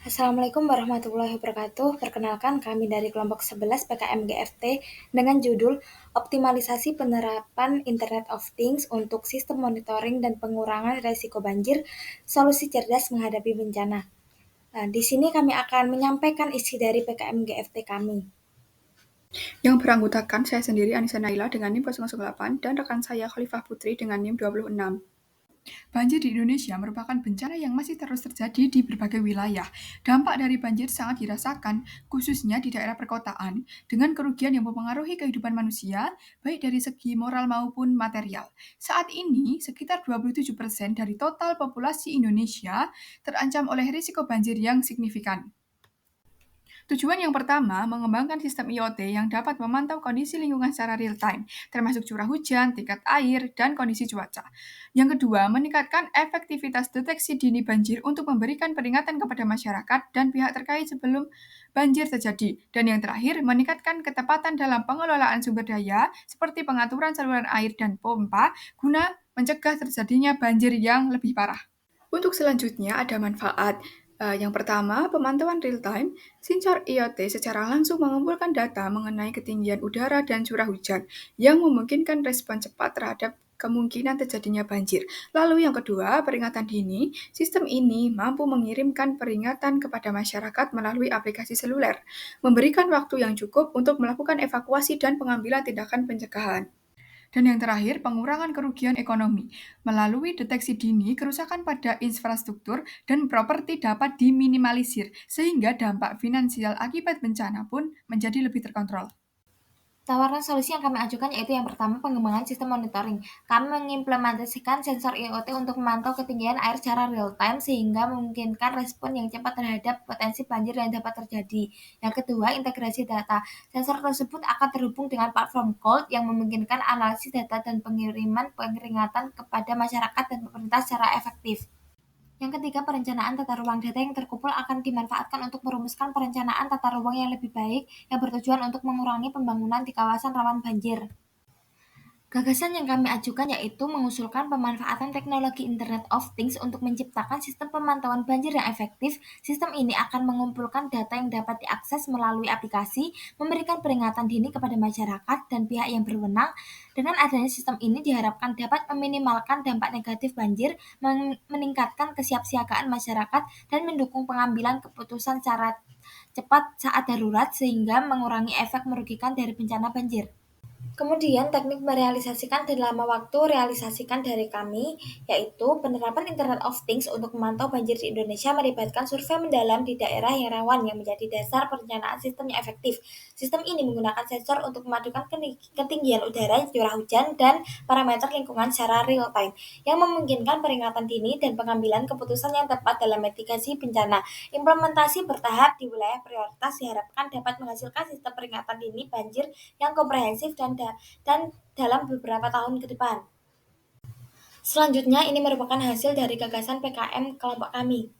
Assalamualaikum warahmatullahi wabarakatuh. Perkenalkan kami dari kelompok 11 PKM GFT dengan judul Optimalisasi Penerapan Internet of Things untuk Sistem Monitoring dan Pengurangan Risiko Banjir, Solusi Cerdas Menghadapi Bencana. Nah, di sini kami akan menyampaikan isi dari PKM GFT kami. Yang beranggotakan saya sendiri Anissa Naila dengan NIM 008 dan rekan saya Khalifah Putri dengan NIM 26. Banjir di Indonesia merupakan bencana yang masih terus terjadi di berbagai wilayah. Dampak dari banjir sangat dirasakan, khususnya di daerah perkotaan, dengan kerugian yang mempengaruhi kehidupan manusia, baik dari segi moral maupun material. Saat ini, sekitar 27% dari total populasi Indonesia terancam oleh risiko banjir yang signifikan. Tujuan yang pertama, mengembangkan sistem IoT yang dapat memantau kondisi lingkungan secara real-time, termasuk curah hujan, tingkat air, dan kondisi cuaca. Yang kedua, meningkatkan efektivitas deteksi dini banjir untuk memberikan peringatan kepada masyarakat dan pihak terkait sebelum banjir terjadi. Dan yang terakhir, meningkatkan ketepatan dalam pengelolaan sumber daya, seperti pengaturan saluran air dan pompa, guna mencegah terjadinya banjir yang lebih parah. Untuk selanjutnya ada manfaat. Yang pertama, pemantauan real-time. Sensor IoT secara langsung mengumpulkan data mengenai ketinggian udara dan curah hujan yang memungkinkan respon cepat terhadap kemungkinan terjadinya banjir. Lalu yang kedua, peringatan dini. Sistem ini mampu mengirimkan peringatan kepada masyarakat melalui aplikasi seluler, memberikan waktu yang cukup untuk melakukan evakuasi dan pengambilan tindakan pencegahan. Dan yang terakhir, pengurangan kerugian ekonomi. Melalui deteksi dini, kerusakan pada infrastruktur dan properti dapat diminimalisir, sehingga dampak finansial akibat bencana pun menjadi lebih terkontrol. Tawaran solusi yang kami ajukan yaitu yang pertama, pengembangan sistem monitoring. Kami mengimplementasikan sensor IoT untuk memantau ketinggian air secara real-time sehingga memungkinkan respon yang cepat terhadap potensi banjir yang dapat terjadi. Yang kedua, integrasi data. Sensor tersebut akan terhubung dengan platform Cloud yang memungkinkan analisis data dan pengiriman peringatan kepada masyarakat dan pemerintah secara efektif. Yang ketiga, perencanaan tata ruang. Data yang terkumpul akan dimanfaatkan untuk merumuskan perencanaan tata ruang yang lebih baik yang bertujuan untuk mengurangi pembangunan di kawasan rawan banjir. Gagasan yang kami ajukan yaitu mengusulkan pemanfaatan teknologi Internet of Things untuk menciptakan sistem pemantauan banjir yang efektif. Sistem ini akan mengumpulkan data yang dapat diakses melalui aplikasi, memberikan peringatan dini kepada masyarakat dan pihak yang berwenang. Dengan adanya sistem ini diharapkan dapat meminimalkan dampak negatif banjir, meningkatkan kesiapsiagaan masyarakat, dan mendukung pengambilan keputusan secara cepat saat darurat sehingga mengurangi efek merugikan dari bencana banjir. Kemudian teknik merealisasikan dan lama waktu realisasikan dari kami, yaitu penerapan Internet of Things untuk memantau banjir di Indonesia melibatkan survei mendalam di daerah yang rawan yang menjadi dasar perencanaan sistem yang efektif. Sistem ini menggunakan sensor untuk memadukan ketinggian udara, curah hujan, dan parameter lingkungan secara real-time, yang memungkinkan peringatan dini dan pengambilan keputusan yang tepat dalam mitigasi bencana. Implementasi bertahap di wilayah prioritas diharapkan dapat menghasilkan sistem peringatan dini banjir yang komprehensif dan dalam beberapa tahun ke depan. Selanjutnya, ini merupakan hasil dari gagasan PKM kelompok kami.